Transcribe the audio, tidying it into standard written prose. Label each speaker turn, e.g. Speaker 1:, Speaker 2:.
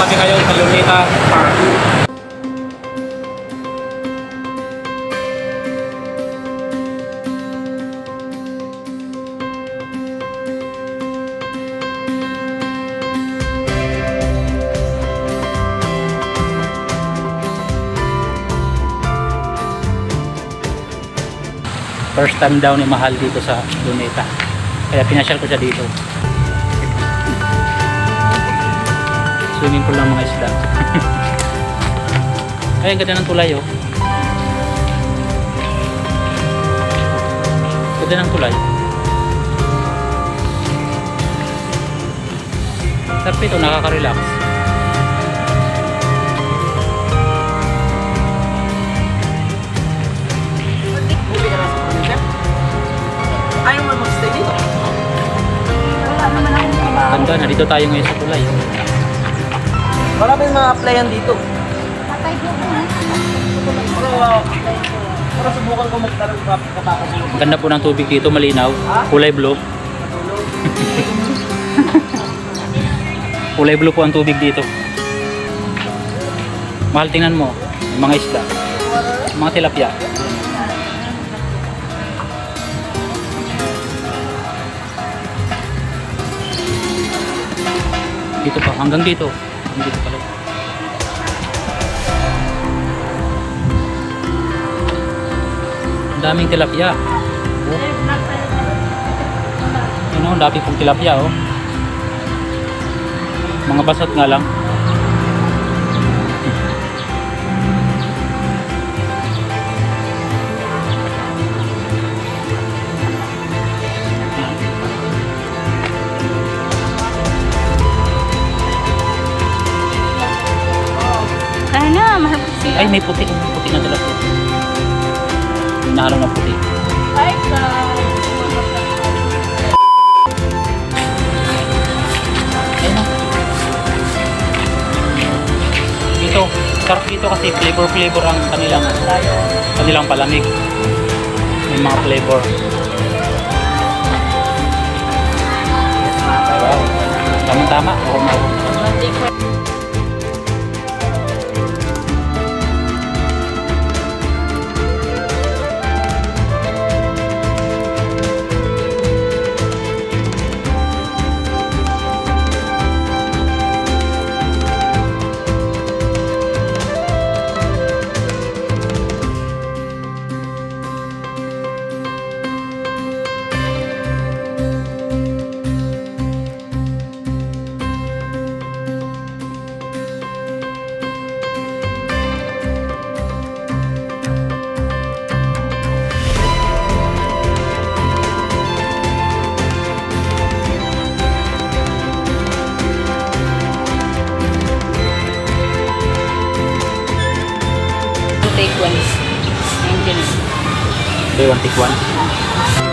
Speaker 1: kami ngayon sa Luneta Park. First time daw ni Mahal dito sa Luneta. Kaya pinasyal ko siya dito. Swimming pool lang mga isda. Ay, ang ganda ng tulay oh. Ganda ng tulay. Sarap ito, nakaka-relax.
Speaker 2: Ayaw mo mag-stay dito?
Speaker 3: Wala naman akong trabaho.
Speaker 1: Ganda, nandito tayo ngayon sa tulay.
Speaker 2: Wala ba yung mga applyan dito?
Speaker 3: Patay po po.
Speaker 2: Para subukan ko magtarong kapapasulo.
Speaker 1: Ang ganda po ng tubig dito, malinaw. Kulay blue. Kulay blue po ang tubig dito. Mahal, tingnan mo. Yung mga isda. Mga tilapia. Dito pa, hanggang dito. Hanggang dito pala. Ang daming tilapia. Oh. Yun o, ang dami pong tilapia oh. Mga basat nga lang.
Speaker 3: Sana, mahal ko siya.
Speaker 1: Ay, may puti. May puti na tilapia. May nahalong na puti.
Speaker 3: Ay, guys.
Speaker 1: Ayun na. Dito, sarap dito kasi flavor ang kanilang palamig. May mga flavor. Wow. Tama-tama.
Speaker 3: Take one. Ayun din.
Speaker 1: Okay, 1 take 1.